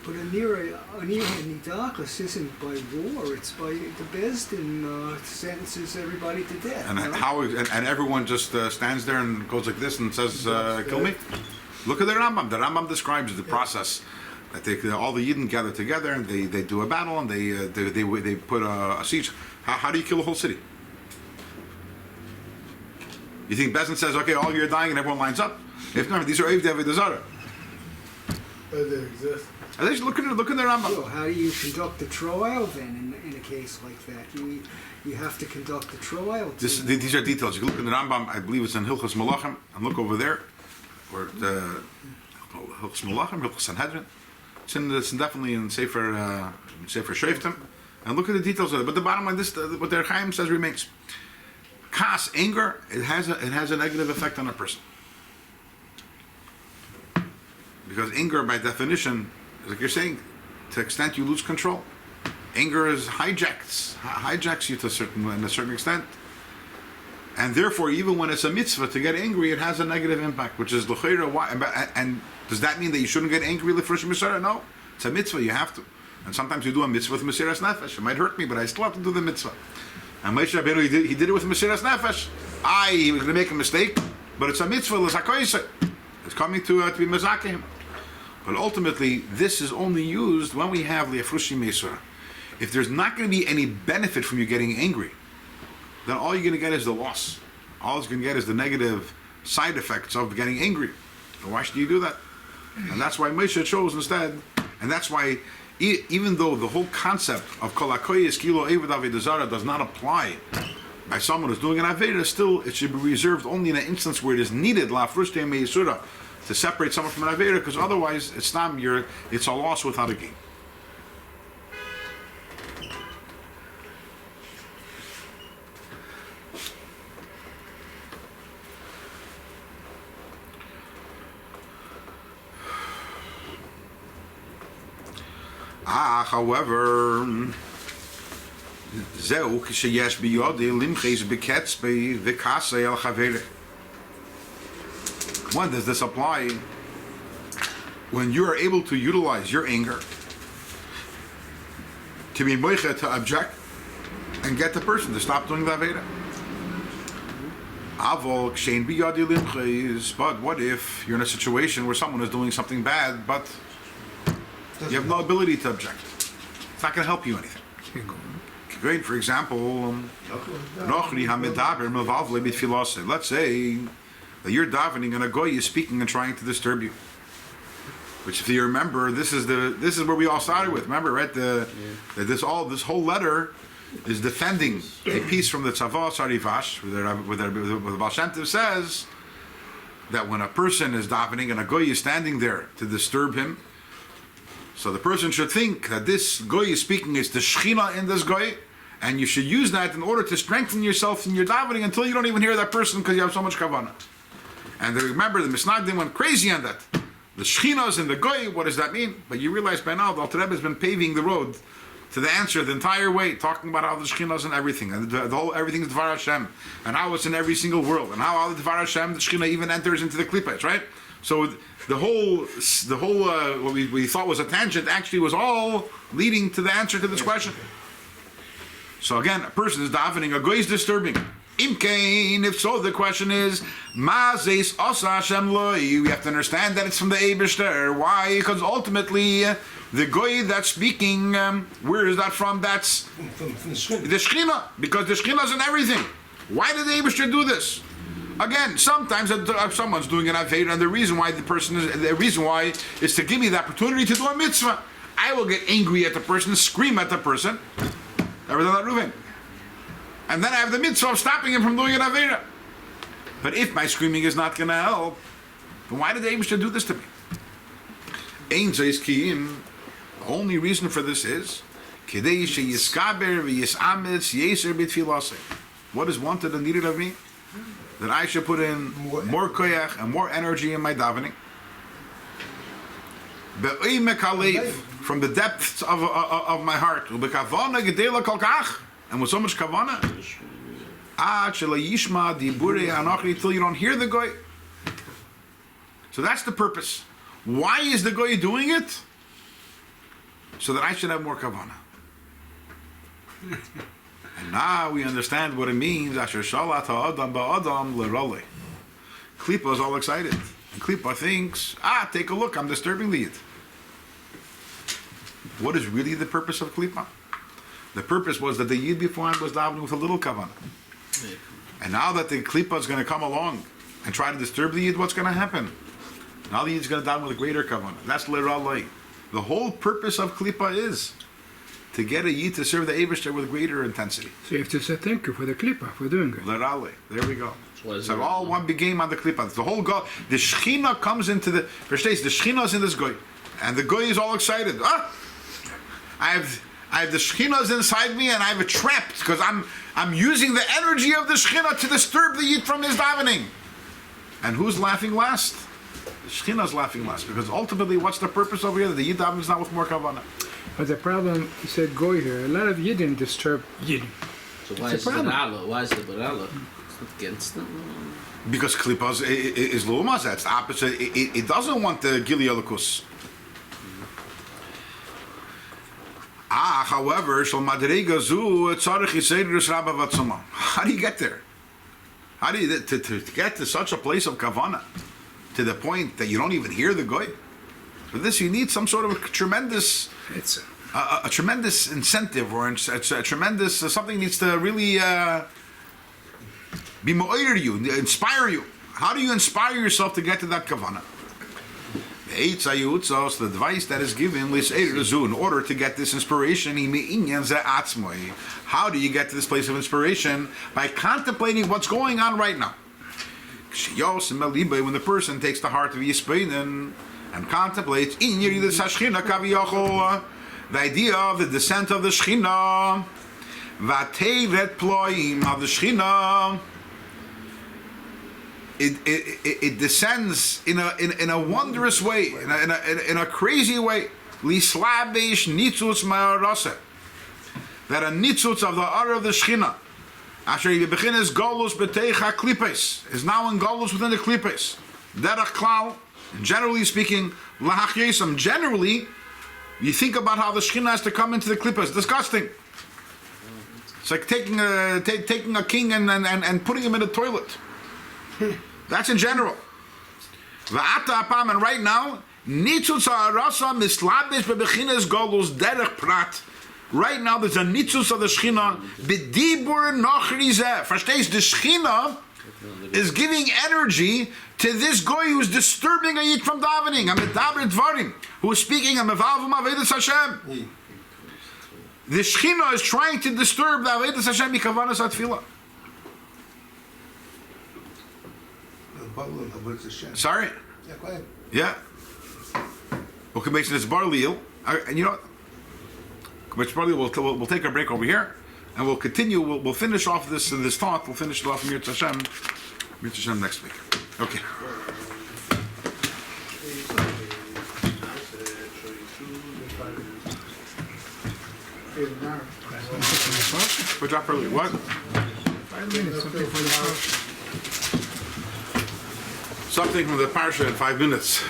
But a nidachas isn't by war; it's by the Bezdin sentences everybody to death. And no? and everyone just stands there and goes like this and says, "Kill me." Look at the Rambam. The Rambam describes the process that all the Yidden gather together and they do a battle and they put a siege. How do you kill a whole city? You think Bezdin says, "Okay, all you're dying," and everyone lines up? If not, these are Evdei Avodah Zarah. But they exist. And they just look at the Rambam. So how do you conduct a trial then in a case like that? You have to conduct a trial. These are details. You can look in the Rambam. I believe it's in Hilchos Malachim, and look over there, or Hilchos Malachim, Hilchos Sanhedrin. It's definitely in Sefer Shoftim, and look at the details of it. But the bottom line, what the Chaim says remains. Kas, anger, it has a negative effect on a person, because anger, by definition, like you're saying, to the extent you lose control. Anger hijacks you to a certain extent, and therefore, even when it's a mitzvah to get angry, it has a negative impact, which is l'chayra. Why? And does that mean that you shouldn't get angry l'fresh misara? No, it's a mitzvah. You have to, and sometimes you do a mitzvah with mesiras nefesh. It might hurt me, but I still have to do the mitzvah. And Moshe Rabbeinu, he did it with mesiras nefesh. He was going to make a mistake, but it's a mitzvah l'zakoyse. It's coming to be mezakeh. But ultimately, this is only used when we have li'afrushi mesura. If there's not going to be any benefit from you getting angry, then all you're going to get is the loss. All it's going to get is the negative side effects of getting angry. So why should you do that? And that's why Moshe chose instead. And that's why, even though the whole concept of kol hakoyes kilo eved avodah zarah does not apply by someone who's doing an aveda, still it should be reserved only in an instance where it is needed li'afrushi mesura, to separate someone from an aveda, because otherwise it's a loss without a gain. However, zeu ksheyesh biyodi limches beketzbe v'kasei el chavere. When does this apply? When you are able to utilize your anger to be moicha, to object and get the person to stop doing the aveda. Avol kshein biyodi limches. But what if you're in a situation where someone is doing something bad, but you have no ability to object? It's not going to help you anything. Great, for example, let's say that you're davening and a goy is speaking and trying to disturb you. Which, if you remember, this is where we all started with. Remember, right? This whole letter is defending a piece from the Tzavah Sarivash, where the Baal Shem Tov says that when a person is davening and a goy is standing there to disturb him, so the person should think that this goy is speaking is the Shechina in this goy, and you should use that in order to strengthen yourself in your davening until you don't even hear that person because you have so much kavanah. And remember, the Misnagdim went crazy on that. The Shechina is in the goy. What does that mean? But you realize by now the Alter Rebbe has been paving the road to the answer the entire way, talking about how the Shechina is in everything, and the whole everything is Dvar Hashem, and how it's in every single world, and how the Dvar Hashem, the Shechina even enters into the Klippos, right? So the whole what we thought was a tangent actually was all leading to the answer to this question. So again, a person is davening, a goy is disturbing. Imkain, if so, the question is, Ma zeis asa Hashem loi. We have to understand that it's from the Eibishter. Why? Because ultimately, the goy that's speaking, where is that from? That's from the Shechina. Because the Shechina is in everything. Why did the Eibishter do this? Again, sometimes someone's doing an aveda, and the reason why is to give me the opportunity to do a mitzvah. I will get angry at the person, scream at the person, and then I have the mitzvah of stopping him from doing an aveda. But if my screaming is not going to help, then why did the Eibishter do this to me? Ein zeis kiyim. The only reason for this is kidei sheyiskaber v'yisametz yeser b'tfilasei. What is wanted and needed of me? That I should put in more koyach and more energy in my davening. From the depths of my heart. and with so much kavanah. Till you don't hear the goy. So that's the purpose. Why is the goy doing it? So that I should have more kavanah. And now we understand what it means. Klippa is all excited. And Klippa thinks, take a look, I'm disturbing the Yid. What is really the purpose of Klippa? The purpose was that the Yid beforehand was davening with a little kavanah. And now that the Klippa is going to come along and try to disturb the Yid, what's going to happen? Now the Yid is going to daven with a greater kavanah. That's l'ralei. The whole purpose of Klippa is to get a Yid to serve the Eibishter with greater intensity. So you have to say thank you for the Klippa, for doing it. L'ralei. There we go. So all one big game on the Klippa. It's the whole goal. The Shechina comes into the... Verstehst? The Shechina is in this goy. And the goy is all excited. I have the Shechina's inside me and I have it trapped because I'm using the energy of the Shechina to disturb the Yid from his davening. And who's laughing last? The Shechina's laughing last because ultimately what's the purpose over here? That the Yid davening is not with more kavanah. But the problem, you said goy here, a lot of Yidden disturb Yidden. So why is the Barala? Why is the Barala against them? Because Klippa is Lumas. That's the opposite. It doesn't want the Giliolikus. However, how do you get there? How do you to get to such a place of kavanah, to the point that you don't even hear the goy? For this, you need some sort of a tremendous, a tremendous incentive, or a tremendous something needs to really be mo'eder you, inspire you. How do you inspire yourself to get to that kavanah? So the advice that is given in order to get this inspiration, how do you get to this place of inspiration? By contemplating what's going on right now. When the person takes the heart of Yispein and contemplates the idea of the descent of the Shechina, of the Shechina, it descends in a wondrous way, in a crazy way. Lislabish nitzutz ma'arase, that a nitzutz of the aura of the Shechina, after you begin is golus beteicha klipes, is now in golus within the klipes. Derech klal, generally speaking, lahachyesam. Generally, you think about how the Shechina has to come into the klipes. Disgusting. It's like taking a king and putting him in a toilet. That's in general. And right now, right now there's a nitzus of the Shechina. Verstehst? The Shechina is giving energy to this guy who's disturbing a Yid from davening. Who is speaking. The Shechina is trying to disturb the Avodas Hashem b'kavanas atfilah. Sorry? Yeah, go ahead. Yeah. Okay, makes this barleel. And you know what? We'll take a break over here, and we'll continue. We'll finish off this thought. We'll finish it off from Yirtzeh Hashem next week. Okay. We drop early. What? 5 minutes, something for the parsha. Something from the parsha in 5 minutes.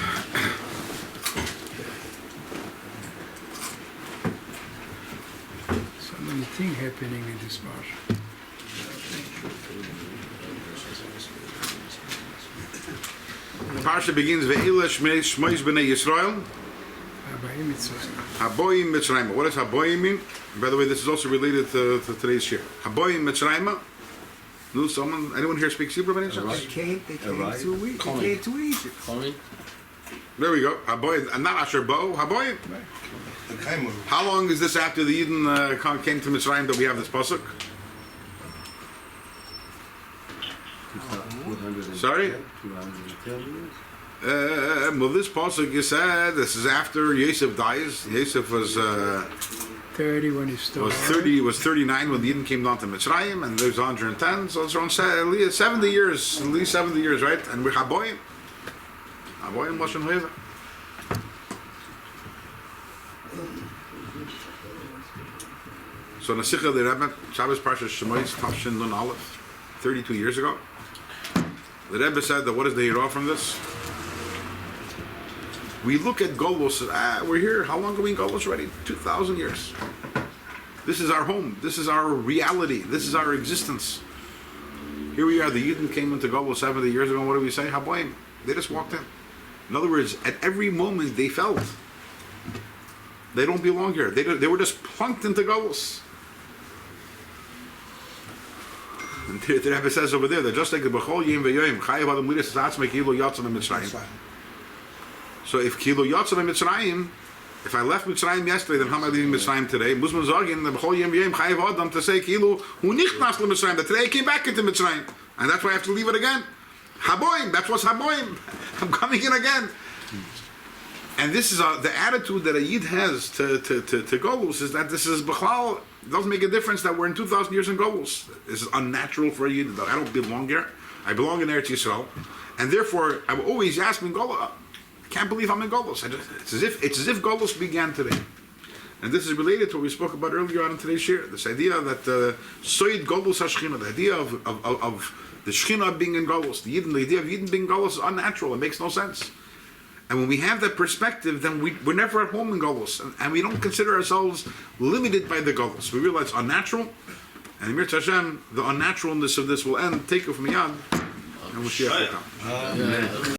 So many things happening in this parsha. The parsha begins Ve'ila Shmois B'nei Yisrael Haboyim Mitzrayim. What does Haboyim mean? By the way, this is also related to today's shir. Haboyim Mitzrayim. Anyone here speak Hebrew by any chance? They came to Egypt. There we go. Haboyim, and not Asher Bo. Haboyim. How long is this after the Eden came to Mitzrayim that we have this pasuk? Sorry? Well, this pasuk you said this is after Yosef dies. Yosef was 30 when he started. Was 39 when the Eden came down to Mitzrayim, and there's 110. So it's around 70 years, at least 70 years, right? And we're Haboyim Lashon Hoyeva. So Nasicha the Rebbe, Shabbos Parsha Shemois, Tafshin Nun Aleph, 32 years ago, the Rebbe said that what is the hero from this? We look at Golus, we're here, how long are we in Golus already? 2,000 years. This is our home, this is our reality, this is our existence. Here we are, the Yidden came into Golus 70 years ago, and what do we say? Haboim. They just walked in. In other words, at every moment they felt they don't belong here. They were just plunked into Golus. And the Rebbe says over there, they're just like the B'chol Yim V'Yoyim, Chayav Adam Liris Atzmei Kilo Yatzam Mitzrayim. So if Kilo Yatzam Mitzrayim, if I left Mitzrayim yesterday, then how am I leaving Mitzrayim today? Muslim Zogin, the B'chol Yim V'Yoyim, Chayav Adam to say Kilo Hu Nichnas Mitzrayim, that today I came back into Mitzrayim. And that's why I have to leave it again. Haboim, that's what's Haboim. I'm coming in again. And this is the attitude that a Yid has to Golus, is that this is B'chal. It doesn't make a difference that we're in 2,000 years in Golus. This is unnatural for a Yid. I don't belong here. I belong in Eretz Yisrael. And therefore, I will always ask me, Golus, I can't believe I'm in Golus. It's as if Golus began today. And this is related to what we spoke about earlier on in today's share. This idea that Soid Golus HaShechina, the idea of the Shechina being in Golus, the idea of Yidden being in Golus is unnatural. It makes no sense. And when we have that perspective, then we're never at home in Golus. And we don't consider ourselves limited by the Golus. We realize it's unnatural. And Mir Hashem, the unnaturalness of this will end. Take it from Yad. And we'll see you.